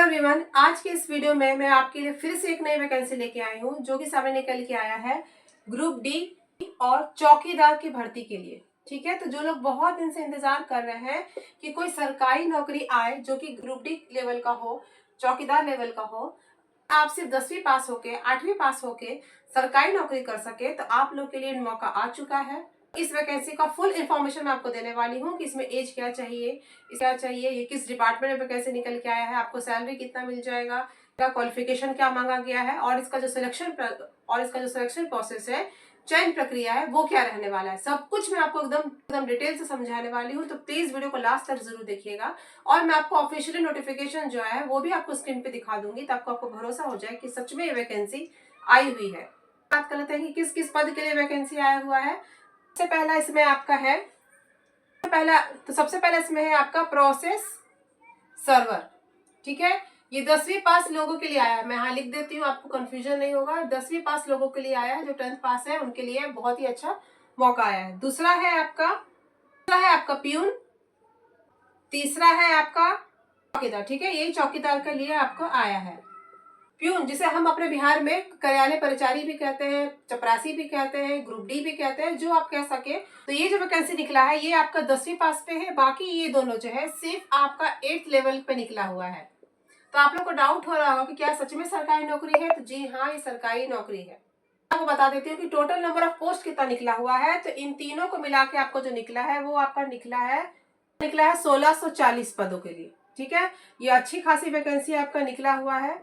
Everyone, आज के इस वीडियो में मैं आपके लिए फिर से एक नई वैकेंसी लेके आई हूँ जो कि सामने निकल के आया है ग्रुप डी और चौकीदार की भर्ती के लिए। ठीक है, तो जो लोग बहुत दिन से इंतजार कर रहे हैं कि कोई सरकारी नौकरी आए जो कि ग्रुप डी लेवल का हो, चौकीदार लेवल का हो, आप सिर्फ 10वीं पास होके 8वीं पास होके सरकारी नौकरी कर सके, तो आप लोग के लिए मौका आ चुका है। इस वैकेंसी का फुल इन्फॉर्मेशन मैं आपको देने वाली हूँ कि इसमें एज क्या चाहिए, ये किस डिपार्टमेंट में वैकेंसी निकल के आया है, आपको सैलरी कितना मिल जाएगा, क्या क्वालिफिकेशन क्या मांगा गया है, और इसका जो सिलेक्शन प्रोसेस है, चयन प्रक्रिया है, वो क्या रहने वाला है, सब कुछ मैं आपको एकदम डिटेल से समझाने वाली हूँ। तो प्लीज वीडियो को लास्ट तक जरूर देखिएगा और मैं आपको ऑफिशियली नोटिफिकेशन जो है वो भी आपको स्क्रीन पे दिखा दूंगी, तब आपको भरोसा हो जाए कि सच में ये वैकेंसी आई हुई है। बात कर लेते हैं कि किस किस पद के लिए वैकेंसी आया हुआ है। सबसे पहला इसमें है आपका प्रोसेस सर्वर। ठीक है, ये 10वीं पास लोगों के लिए आया है। मैं यहाँ लिख देती हूँ, आपको कंफ्यूजन नहीं होगा। 10वीं पास लोगों के लिए आया है, जो 10th पास है उनके लिए बहुत ही अच्छा मौका आया है। दूसरा है आपका पियून, तीसरा है आपका चौकीदार। ठीक है, यही चौकीदार के लिए आपको आया है। प्यून, जिसे हम अपने बिहार में कार्यालय परिचारी भी कहते हैं, चपरासी भी कहते हैं, ग्रुप डी भी कहते हैं, जो आप कह सके। तो ये जो वैकेंसी निकला है ये आपका 10वीं पास पे है, बाकी ये दोनों जो है सिर्फ आपका 8th लेवल पे निकला हुआ है। तो आप लोग को डाउट हो रहा होगा कि क्या सच में सरकारी नौकरी है? तो जी हाँ, ये सरकारी नौकरी है। आपको बता देती हूँ कि टोटल नंबर ऑफ पोस्ट कितना निकला हुआ है। तो इन तीनों को मिला के आपको जो निकला है वो आपका निकला है 1640 पदों के लिए। ठीक है, ये अच्छी खासी वैकेंसी आपका निकला हुआ है।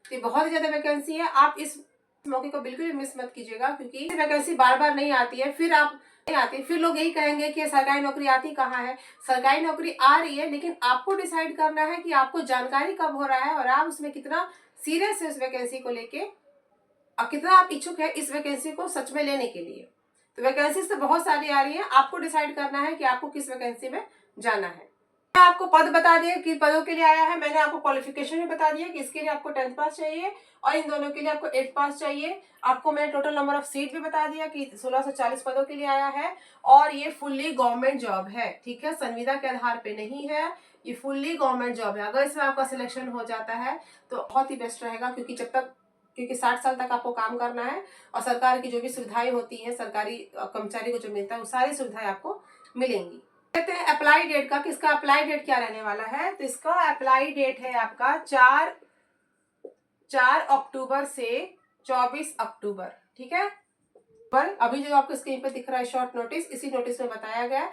ये बहुत ही ज्यादा वैकेंसी है। आप इस मौके को बिल्कुल भी मिस मत कीजिएगा, क्योंकि वैकेंसी बार बार नहीं आती है। फिर लोग यही कहेंगे कि सरकारी नौकरी आती कहाँ है। सरकारी नौकरी आ रही है, लेकिन आपको डिसाइड करना है कि आपको जानकारी कब हो रहा है और आप उसमें कितना सीरियस है उस वैकेंसी को लेके, और कितना आप इच्छुक है इस वैकेंसी को सच में लेने के लिए। तो वैकेंसी तो बहुत सारी आ रही है, आपको डिसाइड करना है कि आपको किस वैकेंसी में जाना है। आपको पद बता दिए कि पदों के लिए आया है। मैंने आपको क्वालिफिकेशन भी बता दिया कि इसके लिए आपको 10th पास चाहिए और इन दोनों के लिए आपको 8th पास चाहिए। आपको मैंने टोटल नंबर ऑफ सीट भी बता दिया कि 1640 पदों के लिए आया है और ये फुल्ली गवर्नमेंट जॉब है। ठीक है, संविदा के आधार पे नहीं है, ये फुल्ली गवर्नमेंट जॉब है। अगर इसमें आपका सिलेक्शन हो जाता है तो बहुत ही बेस्ट रहेगा, क्योंकि 60 साल तक आपको काम करना है और सरकार की जो भी सुविधाएं होती है, सरकारी कर्मचारी को जो मिलता है वो सारी सुविधाएं आपको मिलेंगी। कहते हैं अप्लाई डेट का, किसका अप्लाई डेट क्या रहने वाला है। तो इसका अप्लाई डेट है आपका 4 अक्टूबर से 24 अक्टूबर। ठीक है, पर अभी जो आपको स्क्रीन पे दिख रहा है शॉर्ट नोटिस, इसी नोटिस में बताया गया है।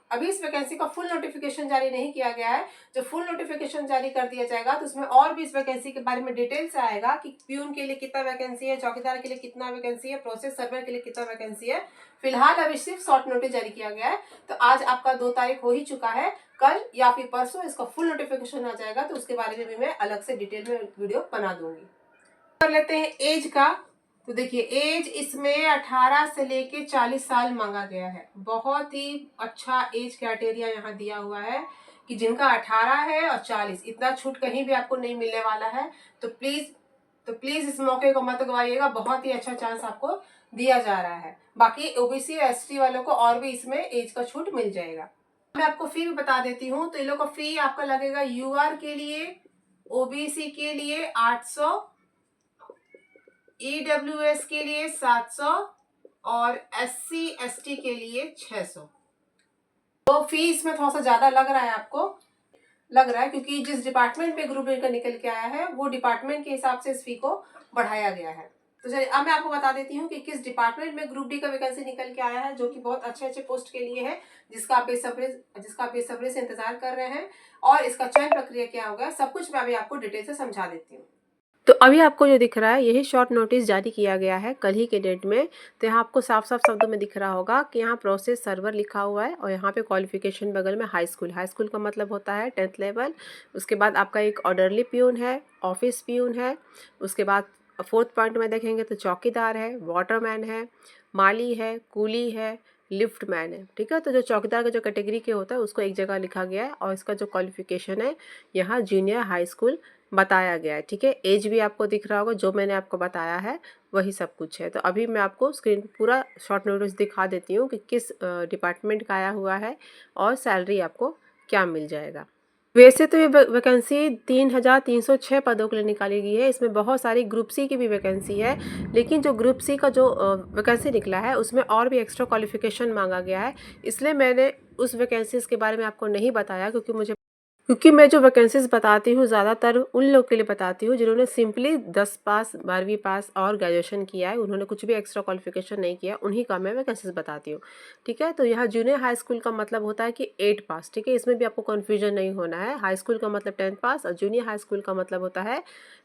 अभी इस वैकेंसी का फुल नोटिफिकेशन जारी नहीं किया गया है। जो फुल नोटिफिकेशन जारी कर दिया जाएगा तो उसमें और भी इस वैकेंसी के बारे में डिटेल से आएगा कि प्यून के लिए कितना वैकेंसी है, चौकीदार के लिए कितना वैकेंसी है, प्रोसेस सर्वर के लिए कितना वैकेंसी है। फिलहाल अभी सिर्फ शॉर्ट नोटिस जारी किया गया है। तो आज आपका 2 तारीख हो ही चुका है, कल या फिर परसों इसका फुल नोटिफिकेशन आ जाएगा, तो उसके बारे में भी मैं अलग से डिटेल में वीडियो बना दूंगी। कर लेते हैं एज का। तो देखिए, एज इसमें 18 से लेके 40 साल मांगा गया है। बहुत ही अच्छा एज क्राइटेरिया यहाँ दिया हुआ है कि जिनका 18 है और 40, इतना छूट कहीं भी आपको नहीं मिलने वाला है। तो प्लीज इस मौके को मत गवाइएगा, बहुत ही अच्छा चांस आपको दिया जा रहा है। बाकी ओबीसी और एसटी वालों को और भी इसमें एज का छूट मिल जाएगा। मैं आपको फी भी बता देती हूँ। तो इन लोग का फी आपका लगेगा यूआर के लिए, ओबीसी के लिए 800, ईडब्ल्यूएस के लिए 700 और एससी एसटी के लिए 600। तो फी इसमें थोड़ा सा ज्यादा लग रहा है क्योंकि जिस डिपार्टमेंट पे ग्रुप डी का निकल के आया है वो डिपार्टमेंट के हिसाब से इस फी को बढ़ाया गया है। तो चलिए अब मैं आपको बता देती हूँ कि किस डिपार्टमेंट में ग्रुप डी का वैकेंसी निकल के आया है, जो कि बहुत अच्छे पोस्ट के लिए है, जिसका आप बेसब्री से इंतजार कर रहे हैं, और इसका चयन प्रक्रिया क्या होगा सब कुछ मैं अभी आपको डिटेल से समझा देती हूँ। तो अभी आपको जो दिख रहा है यही शॉर्ट नोटिस जारी किया गया है कल ही के डेट में। तो यहाँ आपको साफ साफ शब्दों में दिख रहा होगा कि यहाँ प्रोसेस सर्वर लिखा हुआ है और यहाँ पे क्वालिफिकेशन बगल में हाई स्कूल का मतलब होता है 10th लेवल। उसके बाद आपका एक ऑर्डरली प्यून है, ऑफिस प्यून है, उसके बाद 4th पॉइंट में देखेंगे तो चौकीदार है, वाटरमैन है, माली है, कूली है, लिफ्ट मैन है। ठीक है, तो जो चौकीदार का जो कैटेगरी के होता है उसको एक जगह लिखा गया है और इसका जो क्वालिफिकेशन है यहाँ जूनियर हाई स्कूल बताया गया है। ठीक है, एज भी आपको दिख रहा होगा, जो मैंने आपको बताया है वही सब कुछ है। तो अभी मैं आपको स्क्रीन पर पूरा शॉर्ट नोटिस दिखा देती हूँ कि किस डिपार्टमेंट का आया हुआ है और सैलरी आपको क्या मिल जाएगा। वैसे तो ये वैकेंसी 3,306 पदों के लिए निकाली गई है। इसमें बहुत सारी ग्रुप सी की भी वैकेंसी है, लेकिन जो ग्रुप सी का जो वैकेंसी निकला है उसमें और भी एक्स्ट्रा क्वालिफिकेशन मांगा गया है, इसलिए मैंने उस वैकेंसीज़ के बारे में आपको नहीं बताया, क्योंकि मैं जो वैकेंसीज बताती हूँ ज़्यादातर उन लोग के लिए बताती हूँ जिन्होंने सिंपली 10 पास, 12वीं पास और ग्रेजुएशन किया है, उन्होंने कुछ भी एक्स्ट्रा क्वालिफिकेशन नहीं किया, उन्हीं का मैं वैकेंसीज बताती हूँ। ठीक है, तो यहाँ जूनियर हाई स्कूल का मतलब होता है कि 8 पास। ठीक है, इसमें भी आपको कन्फ्यूजन नहीं होना है। हाई स्कूल का मतलब 10 पास और जूनियर हाई स्कूल का मतलब होता है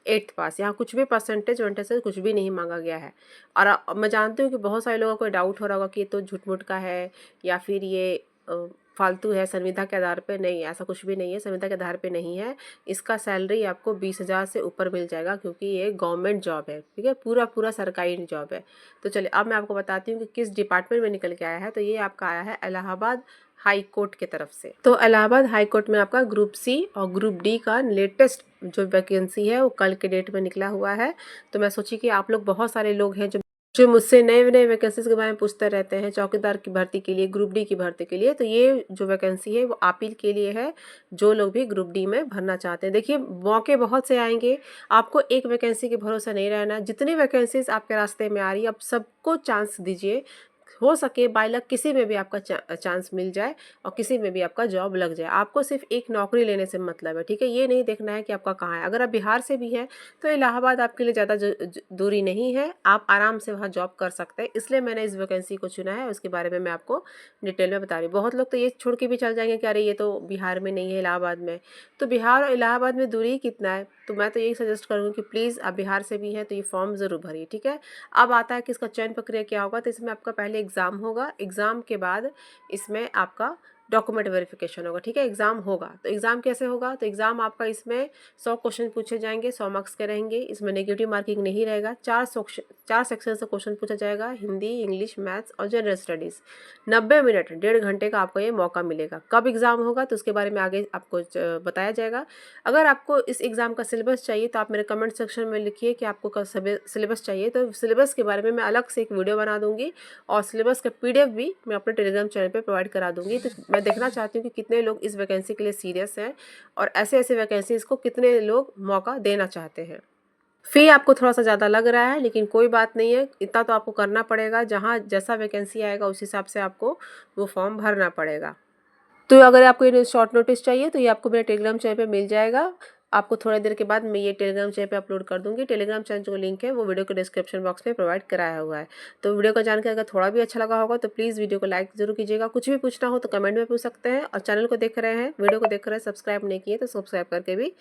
8th पास। यहाँ कुछ भी परसेंटेज वंटेज कुछ भी नहीं मांगा गया है। और मैं जानती हूँ कि बहुत सारे लोगों को डाउट हो रहा होगा कि ये तो झूठ मूठ का है या फिर ये फालतू है, संविदा के आधार पे नहीं, ऐसा कुछ भी नहीं है, संविदा के आधार पे नहीं है। इसका सैलरी आपको 20,000 से ऊपर मिल जाएगा, क्योंकि ये गवर्नमेंट जॉब है। ठीक है, पूरा सरकारी जॉब है। तो चलिए अब मैं आपको बताती हूँ कि किस डिपार्टमेंट में निकल के आया है। तो ये आपका आया है इलाहाबाद हाई कोर्ट की तरफ से। तो इलाहाबाद हाई कोर्ट में आपका ग्रुप सी और ग्रुप डी का लेटेस्ट जो वैकेंसी है वो कल के डेट में निकला हुआ है। तो मैं सोची कि आप लोग, बहुत सारे लोग हैं जो मुझसे नए नए वैकेंसीज के बारे में पूछते रहते हैं, चौकीदार की भर्ती के लिए, ग्रुप डी की भर्ती के लिए। तो ये जो वैकेंसी है वो आप ही के लिए है, जो लोग भी ग्रुप डी में भरना चाहते हैं। देखिए, मौके बहुत से आएंगे, आपको एक वैकेंसी के भरोसा नहीं रहना। जितनी वैकेंसीज आपके रास्ते में आ रही है, आप सबको चांस दीजिए। हो सके बाय लक किसी में भी आपका चांस मिल जाए और किसी में भी आपका जॉब लग जाए। आपको सिर्फ एक नौकरी लेने से मतलब है। ठीक है, ये नहीं देखना है कि आपका कहाँ है। अगर आप बिहार से भी हैं तो इलाहाबाद आपके लिए ज़्यादा दूरी नहीं है, आप आराम से वहाँ जॉब कर सकते हैं। इसलिए मैंने इस वैकेंसी को चुना है, उसके बारे में मैं आपको डिटेल में बता रही हूँ। बहुत लोग तो ये छोड़ के भी चल जाएंगे कि अरे ये तो बिहार में नहीं है, इलाहाबाद में। तो बिहार और इलाहाबाद में दूरी कितना है? तो मैं तो यही सजेस्ट करूँगी कि प्लीज़ आप बिहार से भी हैं तो ये फॉर्म ज़रूर भरिए। ठीक है, अब आता है कि इसका चयन प्रक्रिया क्या होगा। तो इसमें आपका पहले एग्ज़ाम होगा, एग्ज़ाम के बाद इसमें आपका डॉक्यूमेंट वेरिफिकेशन होगा। ठीक है, एग्ज़ाम होगा। तो एग्ज़ाम कैसे होगा? तो एग्ज़ाम आपका इसमें 100 क्वेश्चन पूछे जाएंगे, 100 मार्क्स के रहेंगे। इसमें नेगेटिव मार्किंग नहीं रहेगा। 4 सेक्शन से क्वेश्चन पूछा जाएगा, हिंदी, इंग्लिश, मैथ्स और जनरल स्टडीज़। 90 मिनट, 1.5 घंटे का आपको ये मौका मिलेगा। कब एग्ज़ाम होगा तो उसके बारे में आगे आपको बताया जाएगा। अगर आपको इस एग्ज़ाम का सिलेबस चाहिए तो आप मेरे कमेंट सेक्शन में लिखिए कि आपको सिलेबस चाहिए, तो सिलेबस के बारे में मैं अलग से एक वीडियो बना दूँगी और सिलेबस का PDF भी मैं अपने टेलीग्राम चैनल पे प्रोवाइड करा दूँगी। तो मैं देखना चाहती हूँ कि कितने लोग इस वैकेंसी के लिए सीरियस हैं और ऐसे वैकेंसीज़ को कितने लोग मौका देना चाहते हैं। फ़ी आपको थोड़ा-सा ज़्यादा लग रहा है, लेकिन कोई बात नहीं है, इतना तो आपको करना पड़ेगा। जहाँ जैसा वैकेंसी आएगा उस हिसाब से आपको वो फॉर्म भरना पड़ेगा। तो अगर आपको ये शॉर्ट नोटिस चाहिए तो ये आपको मेरे टेलीग्राम चैनल पे मिल जाएगा। आपको थोड़ी देर के बाद मैं ये टेलीग्राम चैनल पे अपलोड कर दूँगी। टेलीग्राम चैनल जो लिंक है वो वीडियो के डिस्क्रिप्शन बॉक्स में प्रोवाइड कराया हुआ है। तो वीडियो को जानकर अगर थोड़ा भी अच्छा लगा होगा तो प्लीज़ वीडियो को लाइक ज़रूर कीजिएगा। कुछ भी पूछना हो तो कमेंट में पूछ सकते हैं और चैनल को देख रहे हैं, वीडियो को देख रहे हैं, सब्सक्राइब नहीं किए तो सब्सक्राइब करके भी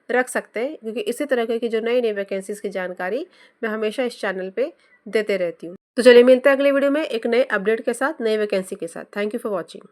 रख सकते हैं, क्योंकि इसी तरह की जो नई वैकेंसीज़ की जानकारी मैं हमेशा इस चैनल पर देते रहती हूँ। तो चलिए मिलते हैं अगले वीडियो में एक नए अपडेट के साथ, नई वैकेंसी के साथ। Thank you for watching.